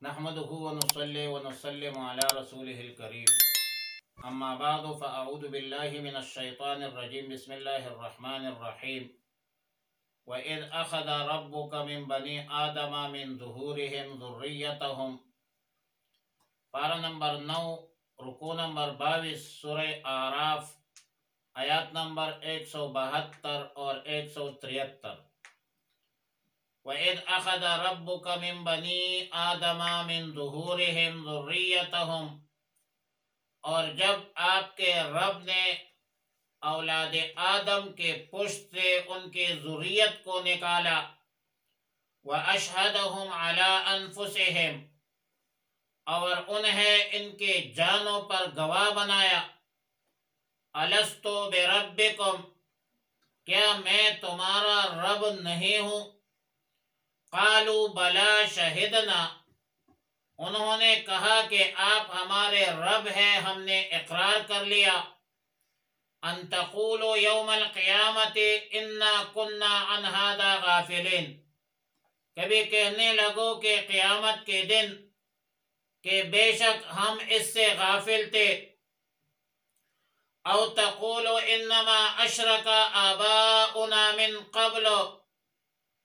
نحمده ونصلي ونسلم على رسوله الكريم اما بعد فاعوذ بالله من الشيطان الرجيم بسم الله الرحمن الرحيم وإذ أخذ ربك من بني آدم من ظهورهم ذريتهم پارہ نمبر 9 رکوع نمبر 22 سورہ اعراف آیات نمبر 172 اور 173۔ وَإِذْ أَخَذَ رَبُّكَ مِنْ بَنِي آدَمَ مِنْ ظُهُورِهِمْ ذُرِّيَّتَهُمْ، اور جب آپ کے رب نے اولاد آدم کے پشت سے ان کے ذریت کو نکالا، وَأَشْهَدَهُمْ عَلَىٰ أَنفُسِهِمْ، اور انہیں ان کے جانوں پر گواہ بنایا، أَلَسْتُ بِرَبِّكُمْ، کیا میں تمہارا رب نہیں ہوں؟ قالوا بلا شہدنا، انہوں نے کہا کہ آپ ہمارے رب ہیں، ہم نے اقرار کر لیا۔ ان تقولوا یوم القیامت انا کنا عن هذا غافلین، کبھی کہنے لگو کہ قیامت کے دن کہ بے شک ہم اس سے غافل تھے۔ او تقولوا انما اشرک آباؤنا من قبل،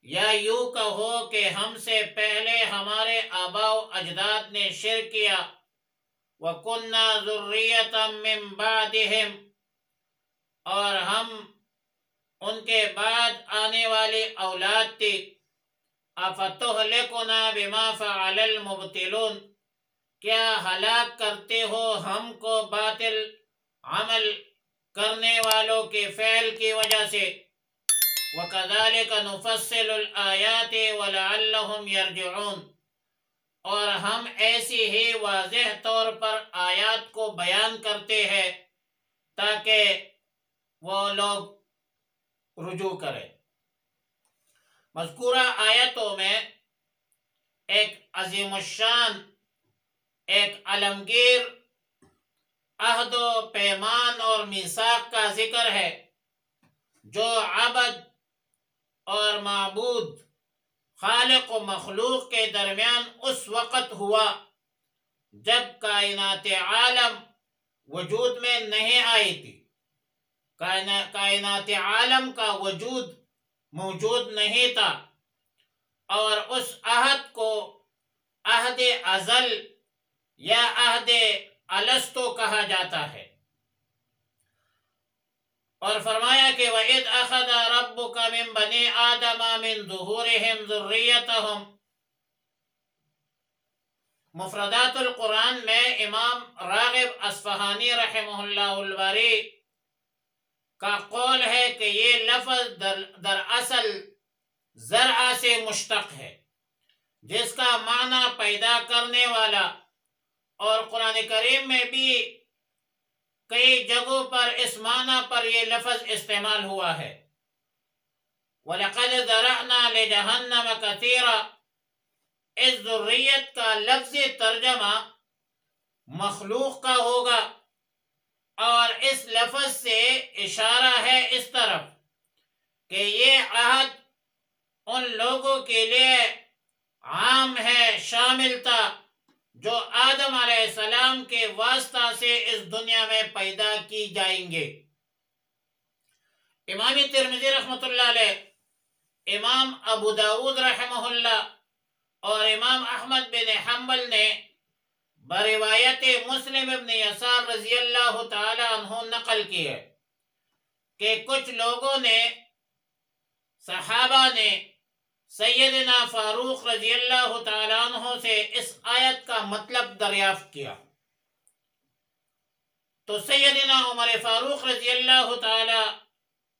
یا یوں کہو کہ ہم سے پہلے ہمارے آباء و اجداد نے شرک کیا۔ وَكُنَّا ذُرِّيَّةً مِّن بَعْدِهِمْ، اور ہم ان کے بعد آنے والی اولاد تھی۔ أَفَتُهْلِكُنَا بِمَا فَعَلَ الْمُبْطِلُونَ، کیا ہلاک کرتے ہو ہم کو باطل عمل کرنے والوں کے فعل کی وجہ سے۔ وَكَذَلِكَ نُفَصِّلُ الْآيَاتِ وَلَعَلَّهُمْ يَرْجِعُونَ، اور ہم ایسی ہی واضح طور پر آیات کو بیان کرتے ہیں تاکہ وہ لوگ رجوع کریں۔ مذکورہ آیتوں میں ایک عظیم الشان، ایک عالمگیر عہد و پیمان اور میثاق کا ذکر ہے جو عبد اور معبود، خالق و مخلوق کے درمیان اس وقت ہوا جب کائنات عالم وجود میں نہیں آئی تھی۔ کائنات عالم کا وجود موجود نہیں تھا، اور اس عہد کو عہد ازل یا عہد الستو کہا جاتا ہے۔ اور فرمایا کہ وَإِذْ أَخَذَ رَبُّكَ مِنْ بَنِي آدَمَ مِنْ ظُهُورِهِمْ ذُرِّيَّتَهُمْ۔ مفردات القرآن میں امام راغب اصفہانی رحمہ اللہ الباری کا قول ہے کہ یہ لفظ دراصل زرع سے مشتق ہے، جس کا معنی پیدا کرنے والا، اور قرآن کریم میں بھی کئی جگہوں پر اس معنی پر یہ لفظ استعمال ہوا ہے۔ وَلَقَدْ ذَرَأْنَا لِجَهَنَّمَ كَثِيرًا، اس ذریت کا لفظی ترجمہ مخلوق کا ہوگا، اور اس لفظ سے اشارہ ہے اس طرف کہ یہ عہد ان لوگوں کے لیے عام ہے، شامل تھا جو آدم علیہ السلام کے واسطہ سے اس دنیا میں پیدا کی جائیں گے۔ امام ترمذی رحمۃ اللہ علیہ، امام ابو داود رحمہ اللہ اور امام احمد بن حنبل نے بروایت مسلم ابن یسار رضی اللہ تعالی عنہ نقل کی ہے کہ کچھ لوگوں نے، صحابہ نے، سیدنا فاروق رضی اللہ تعالی عنہ سے اس آیت کا مطلب دریافت کیا، تو سیدنا عمر فاروق رضی اللہ تعالی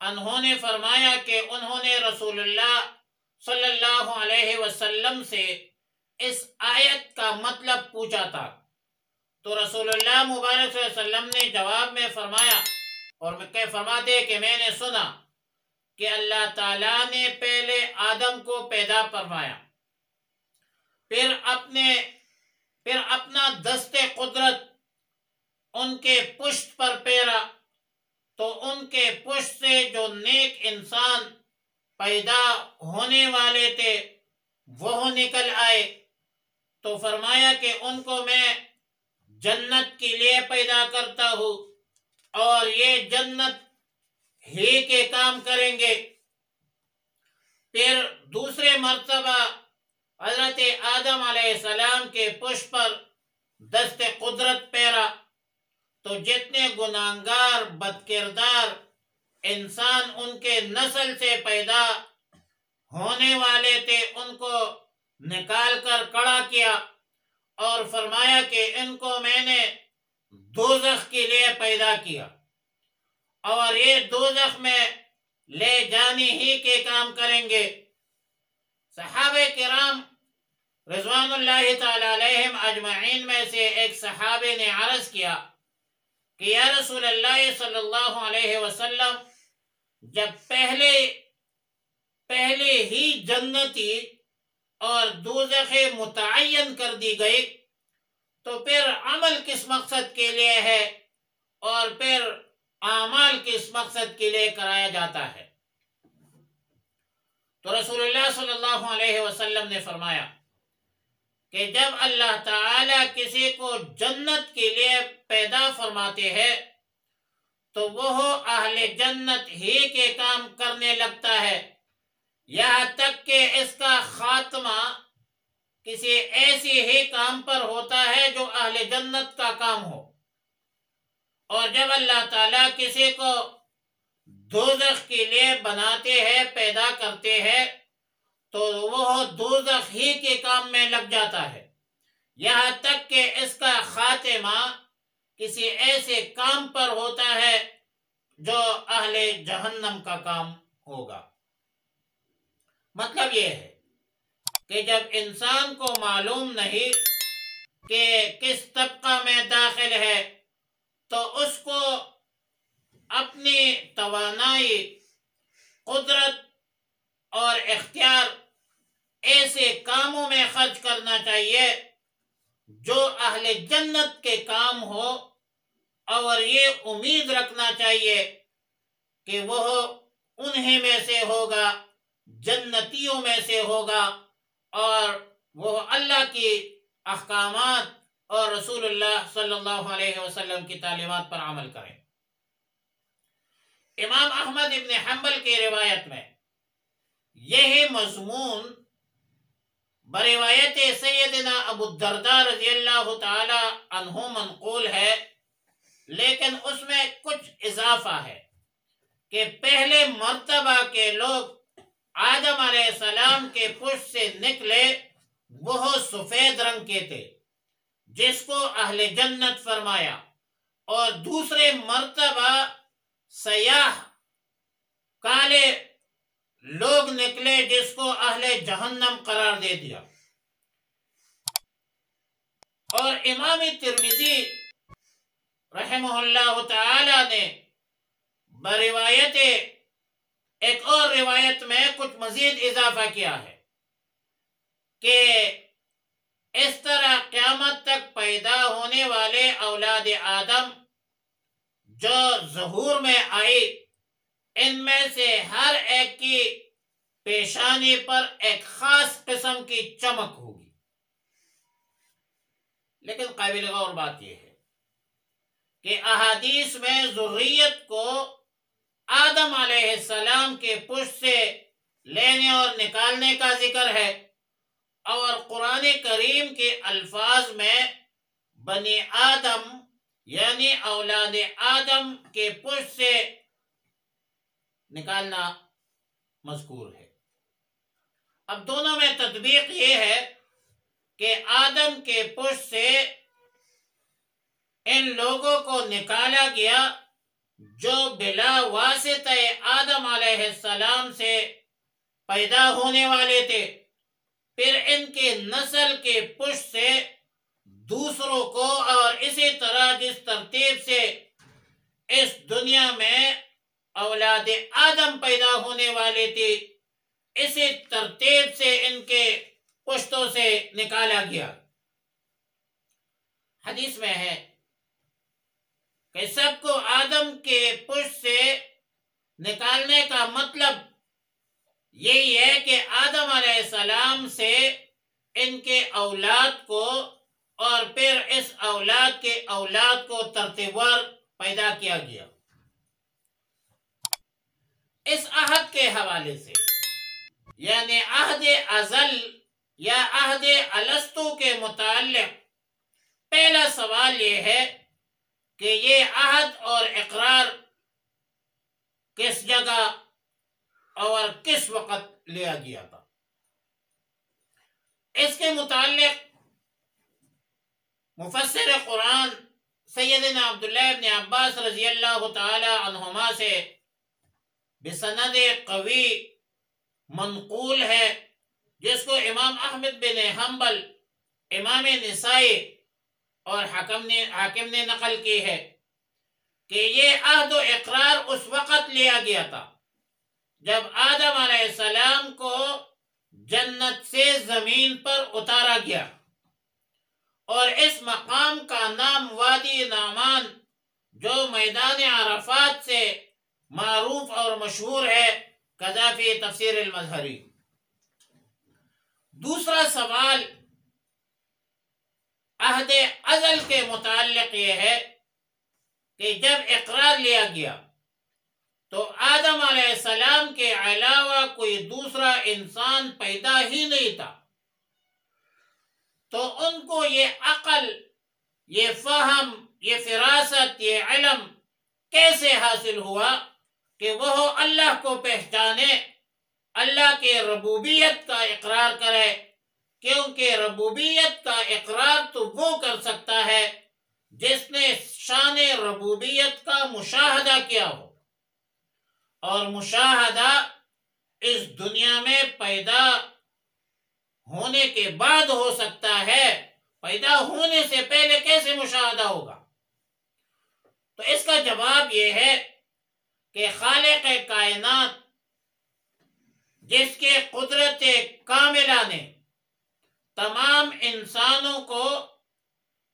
عنہ نے فرمایا کہ انہوں نے رسول اللہ صلی اللہ علیہ وسلم سے اس آیت کا مطلب پوچھا تھا، تو رسول اللہ مبارک صلی اللہ علیہ وسلم نے جواب میں فرمایا، اور فرماتے کہ میں نے سنا کہ اللہ تعالیٰ نے پہلے آدم کو پیدا فرمایا، پھر اپنا دست قدرت ان کے پشت پر پھیرا، تو ان کے پشت سے جو نیک انسان پیدا ہونے والے تھے وہ نکل آئے، تو فرمایا کہ ان کو میں جنت کے لیے پیدا کرتا ہوں اور یہ جنت ہی کے کام کریں گے۔ پھر دوسرے مرتبہ حضرت آدم علیہ السلام کے پشت پر دست قدرت پھیرا تو جتنے گناہگار بد کردار انسان ان کے نسل سے پیدا ہونے والے تھے ان کو نکال کر کھڑا کیا اور فرمایا کہ ان کو میں نے دوزخ کے لیے پیدا کیا اور یہ دوزخ میں لے جانے ہی کے کام کریں گے۔ صحابہ کرام رضوان اللہ تعالی علیہم اجمعین میں سے ایک صحابی نے عرض کیا کہ یا رسول اللہ صلی اللہ علیہ وسلم، جب پہلے ہی جنتی اور دوزخ متعین کر دی گئی تو پھر عمل کس مقصد کے لیے ہے اور پھر اعمال کس مقصد کے لیے کرایا جاتا ہے؟ تو رسول اللہ صلی اللہ علیہ وسلم نے فرمایا کہ جب اللہ تعالی کسی کو جنت کے لیے پیدا فرماتے ہیں تو وہ اہل جنت ہی کے کام کرنے لگتا ہے، یہاں تک کہ اس کا خاتمہ کسی ایسی ہی کام پر ہوتا ہے جو اہل جنت کا کام ہو۔ اور جب اللہ تعالیٰ کسی کو دوزخ کے لیے بناتے ہیں، پیدا کرتے ہیں، تو وہ دوزخ ہی کے کام میں لگ جاتا ہے، یہاں تک کہ اس کا خاتمہ کسی ایسے کام پر ہوتا ہے جو اہل جہنم کا کام ہوگا۔ مطلب یہ ہے کہ جب انسان کو معلوم نہیں کہ کس طبقہ میں داخل ہے تو اس کو اپنی توانائی، قدرت اور اختیار ایسے کاموں میں خرچ کرنا چاہیے جو اہل جنت کے کام ہو اور یہ امید رکھنا چاہیے کہ وہ انہیں میں سے ہوگا، جنتیوں میں سے ہوگا اور وہ اللہ کی احکامات اور رسول اللہ صلی اللہ علیہ وسلم کی تعلیمات پر عمل کریں۔ امام احمد ابن حنبل کی روایت میں یہی مضمون بروایت سیدنا ابو الدرداء رضی اللہ تعالی عنہ منقول ہے، لیکن اس میں کچھ اضافہ ہے کہ پہلے مرتبہ کے لوگ آدم علیہ السلام کے پشت سے نکلے وہ سفید رنگ کے تھے جس کو اہل جنت فرمایا، اور دوسرے مرتبہ سیاہ کالے لوگ نکلے جس کو اہل جہنم قرار دے دیا۔ اور امام ترمذی رحمہ اللہ تعالی نے بروایت ایک اور روایت میں کچھ مزید اضافہ کیا ہے کہ اس طرح قیامت تک پیدا ہونے والے اولاد آدم جو ظہور میں آئی، ان میں سے ہر ایک کی پیشانی پر ایک خاص قسم کی چمک ہوگی۔ لیکن قابل غور بات یہ ہے کہ احادیث میں ذریت کو آدم علیہ السلام کے پشت سے لینے اور نکالنے کا ذکر ہے، اور قرآن کریم کے الفاظ میں بنی آدم یعنی اولاد آدم کے پشت سے نکالنا مذکور ہے۔ اب دونوں میں تطبیق یہ ہے کہ آدم کے پشت سے ان لوگوں کو نکالا گیا جو بلا واسطہ آدم علیہ السلام سے پیدا ہونے والے تھے، پھر ان کے نسل کے پشت سے دوسروں کو، اور اسی طرح جس ترتیب سے اس دنیا میں اولاد آدم پیدا ہونے والی تھی اسی ترتیب سے ان کے پشتوں سے نکالا گیا۔ حدیث میں ہے کہ سب کو آدم کے پشت سے نکالنے کا مطلب یہی ہے کہ آدم علیہ السلام سے ان کے اولاد کو اور پھر اس اولاد کے اولاد کو ترتیبوار پیدا کیا گیا۔ اس عہد کے حوالے سے یعنی عہد ازل یا عہد الستو کے متعلق پہلا سوال یہ ہے کہ یہ عہد اور اقرار کس جگہ اور کس وقت لیا گیا تھا؟ اس کے متعلق مفسر قرآن سیدنا عبداللہ ابن عباس رضی اللہ تعالی عنہما سے بسند قوی منقول ہے، جس کو امام احمد بن حنبل، امام نسائی اور حاکم نے نقل کی ہے کہ یہ عہد و اقرار اس وقت لیا گیا تھا جب آدم علیہ السلام کو جنت سے زمین پر اتارا گیا، اور اس مقام کا نام وادی نعمان جو میدان عرفات سے معروف اور مشہور ہے، کذا فی تفسیر المظہری۔ دوسرا سوال عہد ازل کے متعلق یہ ہے کہ جب اقرار لیا گیا تو آدم علیہ السلام کے علاوہ کوئی دوسرا انسان پیدا ہی نہیں تھا، تو ان کو یہ عقل، یہ فہم، یہ فراست، یہ علم کیسے حاصل ہوا کہ وہ اللہ کو پہچانے، اللہ کے ربوبیت کا اقرار کرے؟ کیونکہ ربوبیت کا اقرار تو وہ کر سکتا ہے جس نے شان ربوبیت کا مشاہدہ کیا ہو، اور مشاہدہ اس دنیا میں پیدا ہونے کے بعد ہو سکتا ہے، پیدا ہونے سے پہلے کیسے مشاہدہ ہوگا؟ تو اس کا جواب یہ ہے کہ خالق کائنات جس کے قدرت کاملہ نے تمام انسانوں کو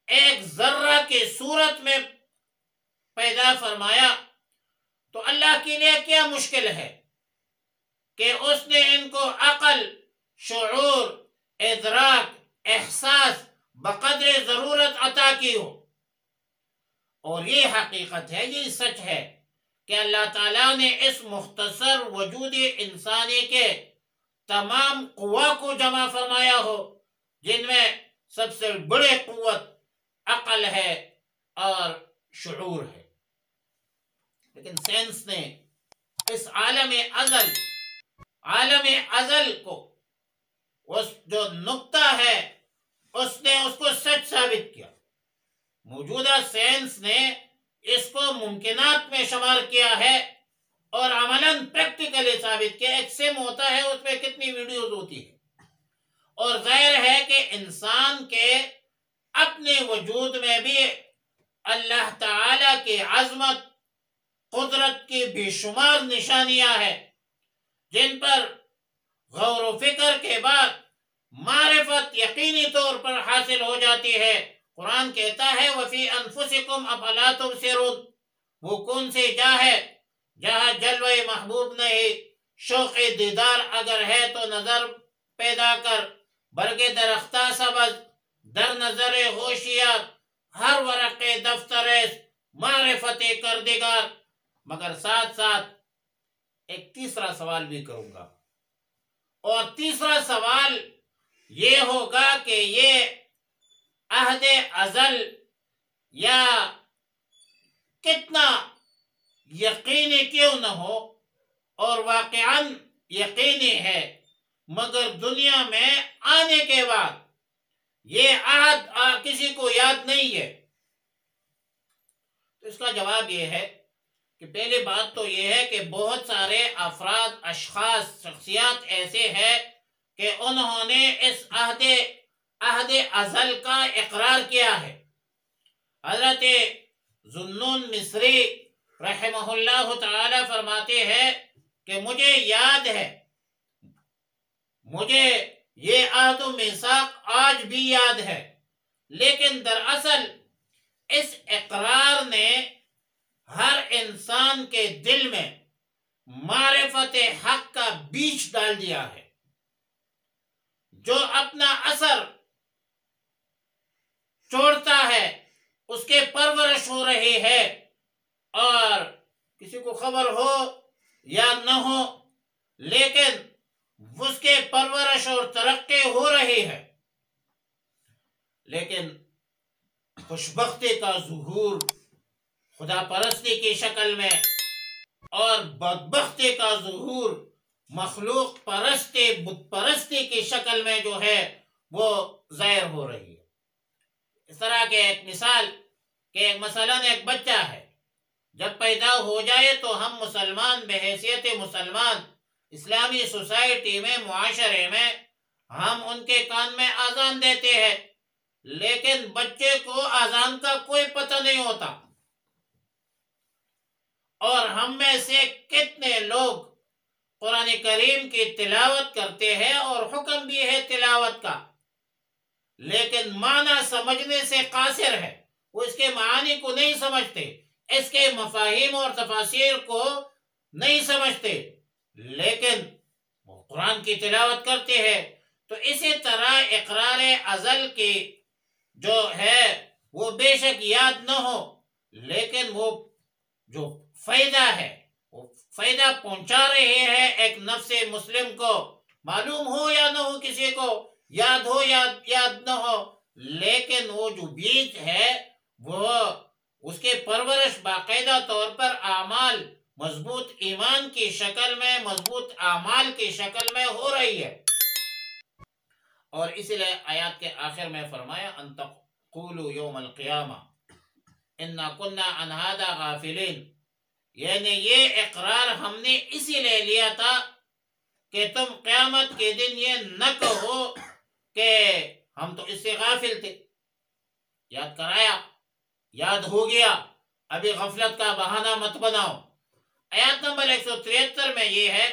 ایک ذرہ کی صورت میں پیدا فرمایا، تو اللہ کے لیے کیا مشکل ہے کہ اس نے ان کو عقل، شعور، ادراک، احساس بقدر ضرورت عطا کی ہو۔ اور یہ حقیقت ہے، یہ سچ ہے کہ اللہ تعالیٰ نے اس مختصر وجود انسانی کے تمام قوا کو جمع فرمایا ہو، جن میں سب سے بڑی قوت عقل ہے اور شعور ہے۔ لیکن سائنس نے اس عالم ازل کو، اس جو نقطہ ہے، اس نے اس کو سچ ثابت کیا۔ موجودہ سائنس نے اس کو ممکنات میں شمار کیا ہے اور عملاً پریکٹیکلی ثابت کیا۔ ایک سم ہوتا ہے، اس پہ کتنی ویڈیوز ہوتی ہے، اور ظاہر ہے کہ انسان کے اپنے وجود میں بھی اللہ تعالی کی عظمت، قدرت کی بے شمار نشانیاں ہیں، جن پر غور و فکر کے بعد معرفت یقینی طور پر حاصل ہو جاتی ہے۔ قرآن کہتا ہے وَفِي أَنفُسِكُمْ أَفَلَا تُبْصِرُونَ، وہ کون سی جا ہے جہاں جلوہ محبوب نہیں، شوق دیدار اگر ہے تو نظر پیدا کر، برگ درختہ سبز، در نظر ہوشیار، ہر ورق دفتر معرفت کردگار۔ مگر ساتھ ساتھ ایک تیسرا سوال بھی کروں گا، اور تیسرا سوال یہ ہوگا کہ یہ عہد ازل یا کتنا یقینی کیوں نہ ہو، اور واقعاً یقینی ہے، مگر دنیا میں آنے کے بعد یہ عہد کسی کو یاد نہیں ہے۔ تو اس کا جواب یہ ہے کہ پہلی بات تو یہ ہے کہ بہت سارے افراد، اشخاص، شخصیات ایسے ہیں کہ انہوں نے اس عہد ازل کا اقرار کیا ہے۔ حضرت ذوالنون مصری رحمہ اللہ تعالی فرماتے ہیں کہ مجھے یاد ہے، مجھے یہ عہد و میثاق آج بھی یاد ہے، لیکن دراصل اس اقرار نے ہر انسان کے دل میں معرفت حق کا بیج ڈال دیا ہے۔ جو اپنا اثر چھوڑتا ہے اس کے پرورش ہو رہی ہے، اور کسی کو خبر ہو یا نہ ہو لیکن اس کے پرورش اور ترقی ہو رہی ہے، لیکن خوشبختی کا ظہور خدا پرستی کی شکل میں اور بدبختی کا ظہور مخلوق پرستی، بت پرستی کی شکل میں جو ہے وہ ظاہر ہو رہی ہے۔ اس طرح کے ایک مثال کہ مثلاً ایک بچہ ہے، جب پیدا ہو جائے تو ہم مسلمان بحیثیت مسلمان اسلامی سوسائٹی میں، معاشرے میں ہم ان کے کان میں اذان دیتے ہیں، لیکن بچے کو اذان کا کوئی پتہ نہیں ہوتا۔ اور ہم میں سے کتنے لوگ قرآن کریم کی تلاوت کرتے ہیں اور حکم بھی ہے تلاوت کا، لیکن معنی سمجھنے سے قاصر ہے، وہ اس کے معانی کو نہیں سمجھتے، اس کے مفاہیم اور تفاسیر کو نہیں سمجھتے، لیکن وہ قرآن کی تلاوت کرتے ہیں۔ تو اسی طرح اقرار ازل کی جو ہے وہ بے شک یاد نہ ہو، لیکن وہ جو فائدہ ہے وہ فائدہ پہنچا رہے ہیں ایک نفس مسلم کو، معلوم ہو یا نہ ہو، کسی کو یاد ہو یا یاد نہ ہو، لیکن وہ جو بیج ہے وہ اس کے پرورش باقاعدہ طور پر اعمال، مضبوط ایمان کی شکل میں، مضبوط اعمال کی شکل میں ہو رہی ہے۔ اور اسی لیے آیات کے آخر میں فرمایا ان تقولوا یوم القیامہ انا کنا عن ھذا غافلین، یعنی یہ اقرار ہم نے اسی لیے لیا تھا کہ تم قیامت کے دن یہ نہ کہو کہ ہم تو اس سے غافل تھے۔ یاد کرایا، یاد ہو گیا، ابھی غفلت کا بہانہ مت بناؤ۔ آیات نمبر 173 میں یہ ہے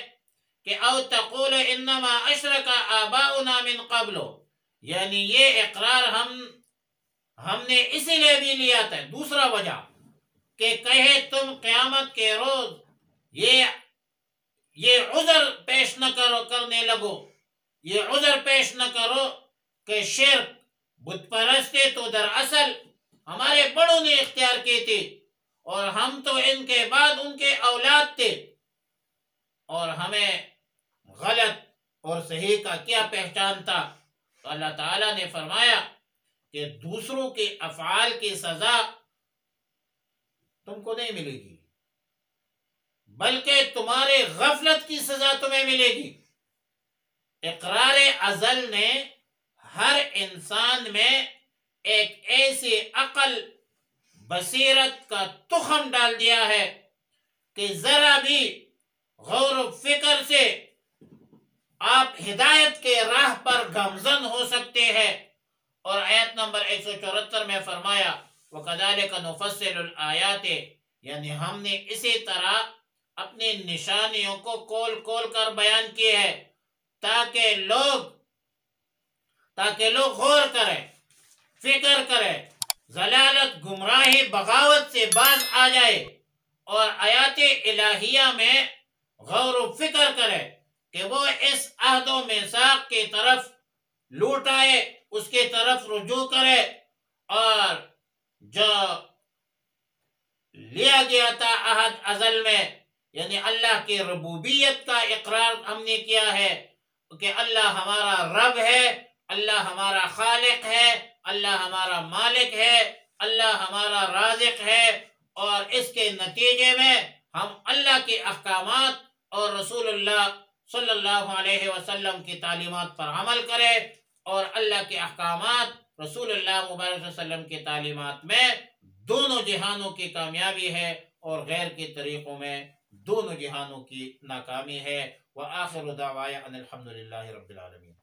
کہ او تقول انما اشرک آباؤنا من قبل، یعنی یہ اقرار ہم نے اسی لیے بھی لیا تھا، دوسرا وجہ کہ کہے تم قیامت کے روز یہ عذر پیش نہ کرنے لگو، یہ عذر پیش نہ کرو کہ شرک، بت پرستی تو دراصل ہمارے بڑوں نے اختیار کی تھی، اور ہم تو ان کے بعد ان کے اولاد تھے، اور ہمیں غلط اور صحیح کا کیا پہچان تھا۔ تو اللہ تعالیٰ نے فرمایا کہ دوسروں کے افعال کی سزا تم کو نہیں ملے گی، بلکہ تمہارے غفلت کی سزا تمہیں ملے گی۔ اقرار ازل نے ہر انسان میں ایک ایسی عقل، بصیرت کا تخم ڈال دیا ہے کہ ذرا بھی غور و فکر سے آپ ہدایت کے راہ پر گامزن ہو سکتے ہیں۔ اور آیت نمبر 174 میں فرمایا وَكَذَلِكَ نُفَصِّلُ الْآيَاتِ، یعنی ہم نے اسی طرح اپنی نشانیوں کو کھول کھول کر بیان کی ہے تاکہ لوگ غور کریں، فکر کریں، ضلالت، گمراہی، بغاوت سے باز آ جائے، اور آیات الہیہ میں غور و فکر کرے کہ وہ اس عہد و میثاق کی طرف لوٹ آئے، اس کی طرف رجوع کرے، اور جو لیا گیا تھا عہد ازل میں، یعنی اللہ کی ربوبیت کا اقرار ہم نے کیا ہے کہ اللہ ہمارا رب ہے، اللہ ہمارا خالق ہے، اللہ ہمارا مالک ہے، اللہ ہمارا رازق ہے، اور اس کے نتیجے میں ہم اللہ کے احکامات اور رسول اللہ صلی اللہ علیہ وسلم کی تعلیمات پر عمل کریں، اور اللہ کے احکامات، رسول اللہ مبارک صلی اللہ علیہ وسلم کی تعلیمات میں دونوں جہانوں کی کامیابی ہے، اور غیر کے طریقوں میں دونوں جہانوں کی ناکامی ہے۔ وآخر دعوایا ان الحمد للہ رب العالمین۔